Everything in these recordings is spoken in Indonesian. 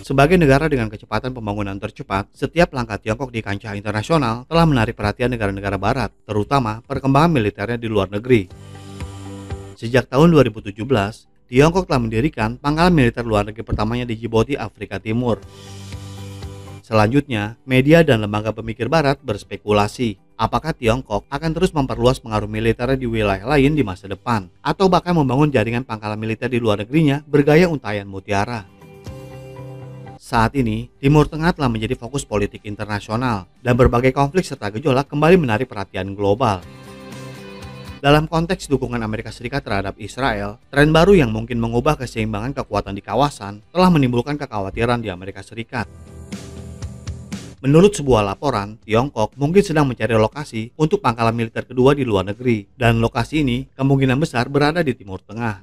Sebagai negara dengan kecepatan pembangunan tercepat, setiap langkah Tiongkok di kancah internasional telah menarik perhatian negara-negara barat, terutama perkembangan militernya di luar negeri. Sejak tahun 2017, Tiongkok telah mendirikan pangkalan militer luar negeri pertamanya di Djibouti, Afrika Timur. Selanjutnya, media dan lembaga pemikir barat berspekulasi apakah Tiongkok akan terus memperluas pengaruh militernya di wilayah lain di masa depan, atau bahkan membangun jaringan pangkalan militer di luar negerinya bergaya untayan mutiara. Saat ini, Timur Tengah telah menjadi fokus politik internasional, dan berbagai konflik serta gejolak kembali menarik perhatian global. Dalam konteks dukungan Amerika Serikat terhadap Israel, tren baru yang mungkin mengubah keseimbangan kekuatan di kawasan telah menimbulkan kekhawatiran di Amerika Serikat. Menurut sebuah laporan, Tiongkok mungkin sedang mencari lokasi untuk pangkalan militer kedua di luar negeri, dan lokasi ini kemungkinan besar berada di Timur Tengah.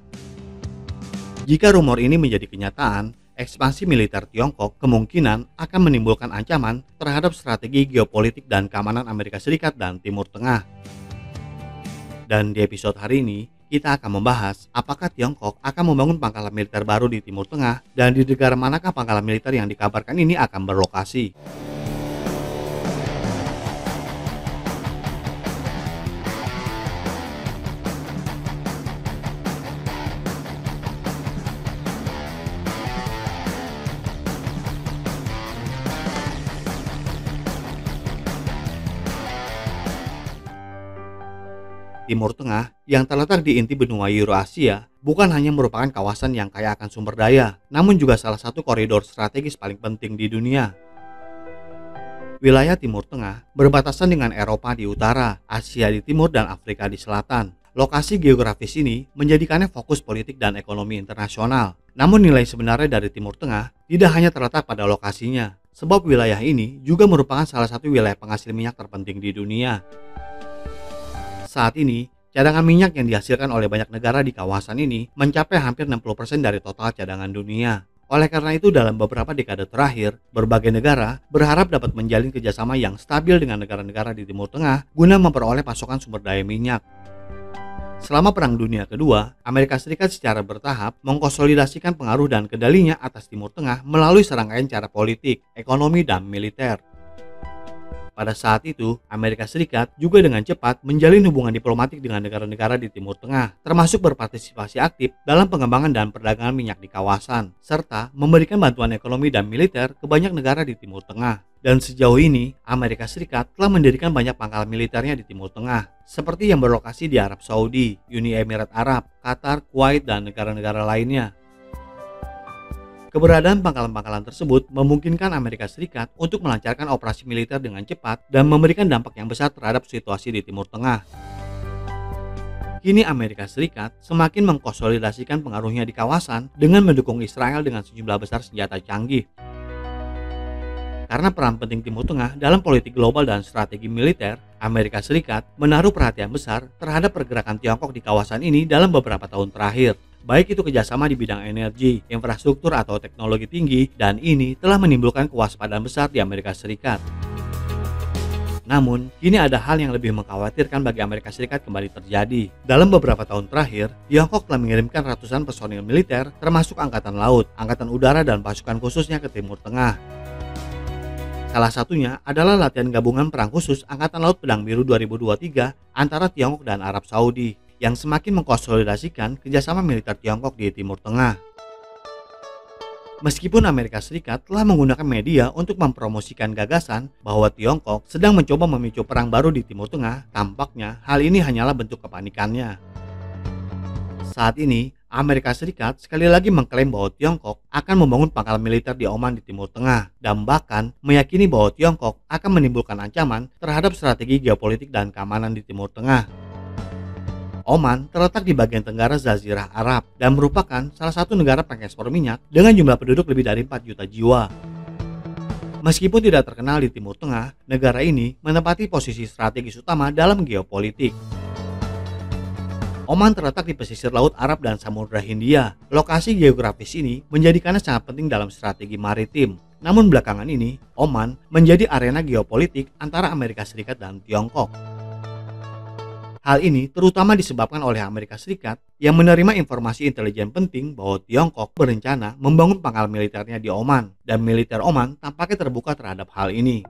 Jika rumor ini menjadi kenyataan, ekspansi militer Tiongkok kemungkinan akan menimbulkan ancaman terhadap strategi geopolitik dan keamanan Amerika Serikat dan Timur Tengah. Dan di episode hari ini, kita akan membahas apakah Tiongkok akan membangun pangkalan militer baru di Timur Tengah dan di negara manakah pangkalan militer yang dikabarkan ini akan berlokasi. Timur Tengah yang terletak di inti benua Eurasia bukan hanya merupakan kawasan yang kaya akan sumber daya, namun juga salah satu koridor strategis paling penting di dunia. Wilayah Timur Tengah berbatasan dengan Eropa di utara, Asia di timur, dan Afrika di selatan. Lokasi geografis ini menjadikannya fokus politik dan ekonomi internasional. Namun nilai sebenarnya dari Timur Tengah tidak hanya terletak pada lokasinya, sebab wilayah ini juga merupakan salah satu wilayah penghasil minyak terpenting di dunia. Saat ini, cadangan minyak yang dihasilkan oleh banyak negara di kawasan ini mencapai hampir 60% dari total cadangan dunia. Oleh karena itu, dalam beberapa dekade terakhir, berbagai negara berharap dapat menjalin kerjasama yang stabil dengan negara-negara di Timur Tengah guna memperoleh pasokan sumber daya minyak. Selama Perang Dunia Kedua, Amerika Serikat secara bertahap mengkonsolidasikan pengaruh dan kendalinya atas Timur Tengah melalui serangkaian cara politik, ekonomi, dan militer. Pada saat itu, Amerika Serikat juga dengan cepat menjalin hubungan diplomatik dengan negara-negara di Timur Tengah, termasuk berpartisipasi aktif dalam pengembangan dan perdagangan minyak di kawasan, serta memberikan bantuan ekonomi dan militer ke banyak negara di Timur Tengah. Dan sejauh ini, Amerika Serikat telah mendirikan banyak pangkalan militernya di Timur Tengah, seperti yang berlokasi di Arab Saudi, Uni Emirat Arab, Qatar, Kuwait, dan negara-negara lainnya. Keberadaan pangkalan-pangkalan tersebut memungkinkan Amerika Serikat untuk melancarkan operasi militer dengan cepat dan memberikan dampak yang besar terhadap situasi di Timur Tengah. Kini Amerika Serikat semakin mengkonsolidasikan pengaruhnya di kawasan dengan mendukung Israel dengan sejumlah besar senjata canggih. Karena peran penting Timur Tengah dalam politik global dan strategi militer, Amerika Serikat menaruh perhatian besar terhadap pergerakan Tiongkok di kawasan ini dalam beberapa tahun terakhir. Baik itu kerjasama di bidang energi, infrastruktur, atau teknologi tinggi, dan ini telah menimbulkan kewaspadaan besar di Amerika Serikat. Namun, kini ada hal yang lebih mengkhawatirkan bagi Amerika Serikat kembali terjadi. Dalam beberapa tahun terakhir, Tiongkok telah mengirimkan ratusan personil militer, termasuk Angkatan Laut, Angkatan Udara, dan pasukan khususnya ke Timur Tengah. Salah satunya adalah latihan gabungan perang khusus Angkatan Laut Pedang Biru 2023 antara Tiongkok dan Arab Saudi, yang semakin mengkonsolidasikan kerjasama militer Tiongkok di Timur Tengah. Meskipun Amerika Serikat telah menggunakan media untuk mempromosikan gagasan bahwa Tiongkok sedang mencoba memicu perang baru di Timur Tengah, tampaknya hal ini hanyalah bentuk kepanikannya. Saat ini, Amerika Serikat sekali lagi mengklaim bahwa Tiongkok akan membangun pangkalan militer di Oman di Timur Tengah, dan bahkan meyakini bahwa Tiongkok akan menimbulkan ancaman terhadap strategi geopolitik dan keamanan di Timur Tengah. Oman terletak di bagian tenggara Jazirah Arab dan merupakan salah satu negara pengekspor minyak dengan jumlah penduduk lebih dari 4 juta jiwa. Meskipun tidak terkenal di Timur Tengah, negara ini menempati posisi strategis utama dalam geopolitik. Oman terletak di pesisir Laut Arab dan Samudra Hindia. Lokasi geografis ini menjadikannya sangat penting dalam strategi maritim. Namun belakangan ini, Oman menjadi arena geopolitik antara Amerika Serikat dan Tiongkok. Hal ini terutama disebabkan oleh Amerika Serikat yang menerima informasi intelijen penting bahwa Tiongkok berencana membangun pangkalan militernya di Oman, dan militer Oman tampaknya terbuka terhadap hal ini.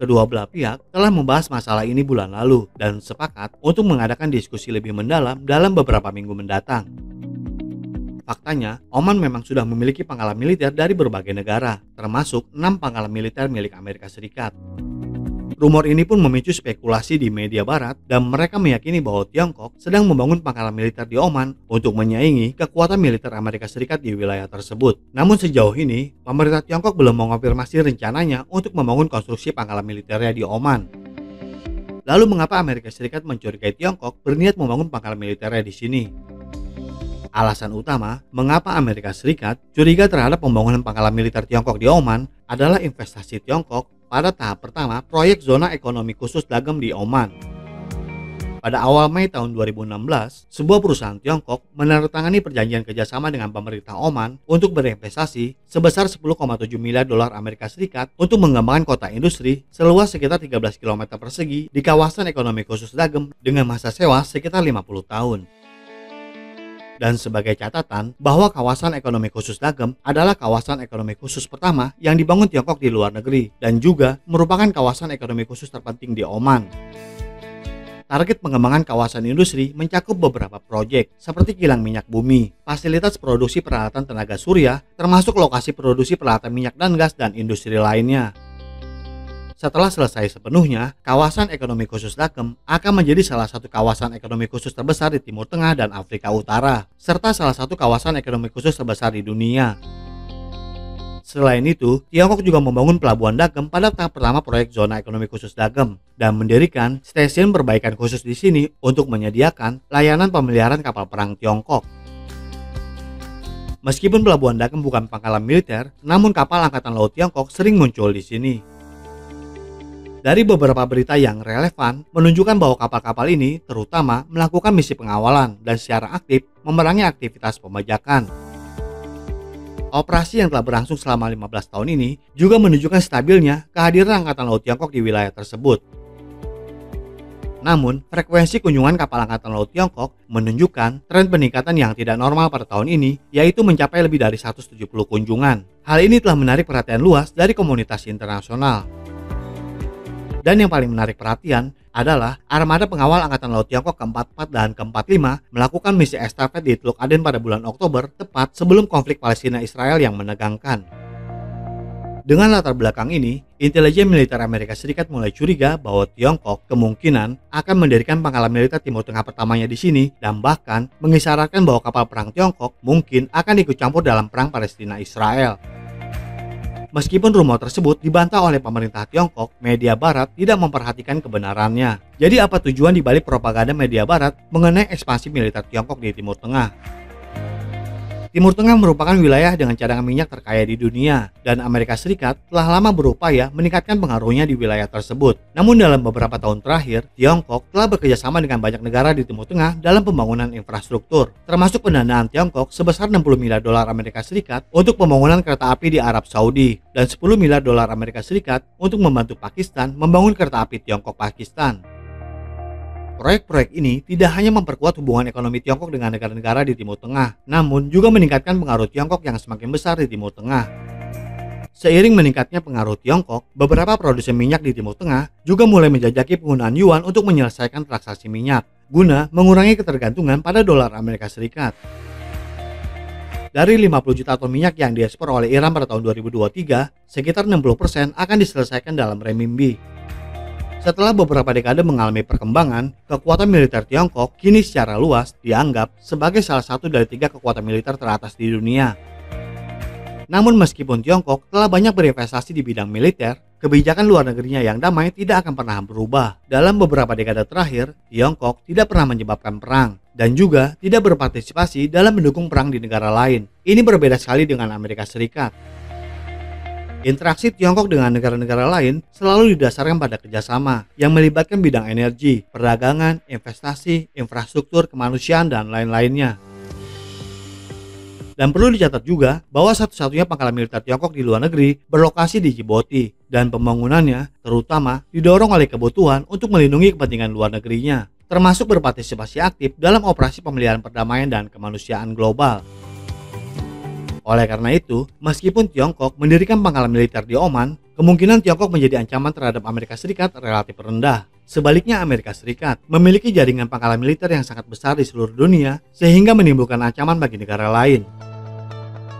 Kedua belah pihak telah membahas masalah ini bulan lalu dan sepakat untuk mengadakan diskusi lebih mendalam dalam beberapa minggu mendatang. Faktanya, Oman memang sudah memiliki pangkalan militer dari berbagai negara, termasuk 6 pangkalan militer milik Amerika Serikat. Rumor ini pun memicu spekulasi di media barat dan mereka meyakini bahwa Tiongkok sedang membangun pangkalan militer di Oman untuk menyaingi kekuatan militer Amerika Serikat di wilayah tersebut. Namun sejauh ini, pemerintah Tiongkok belum mengonfirmasi rencananya untuk membangun konstruksi pangkalan militernya di Oman. Lalu mengapa Amerika Serikat mencurigai Tiongkok berniat membangun pangkalan militernya di sini? Alasan utama mengapa Amerika Serikat curiga terhadap pembangunan pangkalan militer Tiongkok di Oman adalah investasi Tiongkok pada tahap pertama proyek zona ekonomi khusus Dagem di Oman. Pada awal Mei tahun 2016, sebuah perusahaan Tiongkok menandatangani perjanjian kerjasama dengan pemerintah Oman untuk berinvestasi sebesar 10,7 miliar dolar Amerika Serikat untuk mengembangkan kota industri seluas sekitar 13 km persegi di kawasan ekonomi khusus Dagem dengan masa sewa sekitar 50 tahun. Dan sebagai catatan bahwa kawasan ekonomi khusus Dagem adalah kawasan ekonomi khusus pertama yang dibangun Tiongkok di luar negeri dan juga merupakan kawasan ekonomi khusus terpenting di Oman. Target pengembangan kawasan industri mencakup beberapa proyek seperti kilang minyak bumi, fasilitas produksi peralatan tenaga surya, termasuk lokasi produksi peralatan minyak dan gas dan industri lainnya. Setelah selesai sepenuhnya, kawasan ekonomi khusus Dagem akan menjadi salah satu kawasan ekonomi khusus terbesar di Timur Tengah dan Afrika Utara, serta salah satu kawasan ekonomi khusus terbesar di dunia. Selain itu, Tiongkok juga membangun pelabuhan Dagem pada tahap pertama proyek zona ekonomi khusus Dagem dan mendirikan stasiun perbaikan khusus di sini untuk menyediakan layanan pemeliharaan kapal perang Tiongkok. Meskipun pelabuhan Dagem bukan pangkalan militer, namun kapal angkatan laut Tiongkok sering muncul di sini. Dari beberapa berita yang relevan menunjukkan bahwa kapal-kapal ini terutama melakukan misi pengawalan dan secara aktif memerangi aktivitas pembajakan. Operasi yang telah berlangsung selama 15 tahun ini juga menunjukkan stabilnya kehadiran Angkatan Laut Tiongkok di wilayah tersebut. Namun, frekuensi kunjungan kapal Angkatan Laut Tiongkok menunjukkan tren peningkatan yang tidak normal pada tahun ini, yaitu mencapai lebih dari 170 kunjungan. Hal ini telah menarik perhatian luas dari komunitas internasional. Dan yang paling menarik perhatian adalah armada pengawal Angkatan Laut Tiongkok ke-44 dan ke-45 melakukan misi estafet di Teluk Aden pada bulan Oktober, tepat sebelum konflik Palestina-Israel yang menegangkan. Dengan latar belakang ini, intelijen militer Amerika Serikat mulai curiga bahwa Tiongkok kemungkinan akan mendirikan pangkalan militer Timur Tengah pertamanya di sini dan bahkan mengisyaratkan bahwa kapal perang Tiongkok mungkin akan ikut campur dalam perang Palestina-Israel. Meskipun rumor tersebut dibantah oleh pemerintah Tiongkok, media barat tidak memperhatikan kebenarannya. Jadi apa tujuan dibalik propaganda media barat mengenai ekspansi militer Tiongkok di Timur Tengah? Timur Tengah merupakan wilayah dengan cadangan minyak terkaya di dunia, dan Amerika Serikat telah lama berupaya meningkatkan pengaruhnya di wilayah tersebut. Namun dalam beberapa tahun terakhir, Tiongkok telah bekerjasama dengan banyak negara di Timur Tengah dalam pembangunan infrastruktur, termasuk pendanaan Tiongkok sebesar 60 miliar dolar Amerika Serikat untuk pembangunan kereta api di Arab Saudi, dan 10 miliar dolar Amerika Serikat untuk membantu Pakistan membangun kereta api Tiongkok-Pakistan. Proyek-proyek ini tidak hanya memperkuat hubungan ekonomi Tiongkok dengan negara-negara di Timur Tengah, namun juga meningkatkan pengaruh Tiongkok yang semakin besar di Timur Tengah. Seiring meningkatnya pengaruh Tiongkok, beberapa produsen minyak di Timur Tengah juga mulai menjajaki penggunaan yuan untuk menyelesaikan transaksi minyak, guna mengurangi ketergantungan pada dolar Amerika Serikat. Dari 50 juta ton minyak yang diekspor oleh Iran pada tahun 2023, sekitar 60% akan diselesaikan dalam renminbi. Setelah beberapa dekade mengalami perkembangan, kekuatan militer Tiongkok kini secara luas dianggap sebagai salah satu dari 3 kekuatan militer teratas di dunia. Namun meskipun Tiongkok telah banyak berinvestasi di bidang militer, kebijakan luar negerinya yang damai tidak akan pernah berubah. Dalam beberapa dekade terakhir, Tiongkok tidak pernah menyebabkan perang dan juga tidak berpartisipasi dalam mendukung perang di negara lain. Ini berbeda sekali dengan Amerika Serikat. Interaksi Tiongkok dengan negara-negara lain selalu didasarkan pada kerjasama yang melibatkan bidang energi, perdagangan, investasi, infrastruktur, kemanusiaan, dan lain-lainnya. Dan perlu dicatat juga bahwa satu-satunya pangkalan militer Tiongkok di luar negeri berlokasi di Djibouti, dan pembangunannya terutama didorong oleh kebutuhan untuk melindungi kepentingan luar negerinya, termasuk berpartisipasi aktif dalam operasi pemeliharaan perdamaian dan kemanusiaan global. Oleh karena itu, meskipun Tiongkok mendirikan pangkalan militer di Oman, kemungkinan Tiongkok menjadi ancaman terhadap Amerika Serikat relatif rendah. Sebaliknya, Amerika Serikat memiliki jaringan pangkalan militer yang sangat besar di seluruh dunia sehingga menimbulkan ancaman bagi negara lain.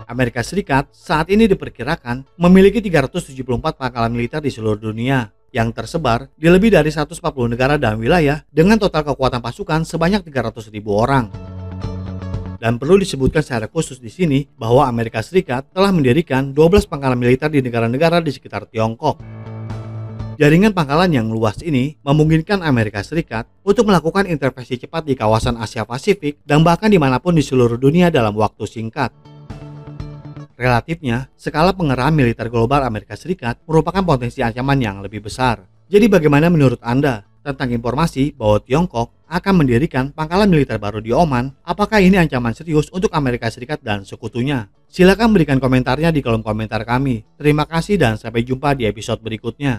Amerika Serikat saat ini diperkirakan memiliki 374 pangkalan militer di seluruh dunia yang tersebar di lebih dari 140 negara dan wilayah dengan total kekuatan pasukan sebanyak 300.000 orang. Dan perlu disebutkan secara khusus di sini bahwa Amerika Serikat telah mendirikan 12 pangkalan militer di negara-negara di sekitar Tiongkok. Jaringan pangkalan yang luas ini memungkinkan Amerika Serikat untuk melakukan intervensi cepat di kawasan Asia Pasifik dan bahkan dimanapun di seluruh dunia dalam waktu singkat. Relatifnya, skala pengerahan militer global Amerika Serikat merupakan potensi ancaman yang lebih besar. Jadi bagaimana menurut Anda tentang informasi bahwa Tiongkok akan mendirikan pangkalan militer baru di Oman? Apakah ini ancaman serius untuk Amerika Serikat dan sekutunya? Silakan berikan komentarnya di kolom komentar kami. Terima kasih dan sampai jumpa di episode berikutnya.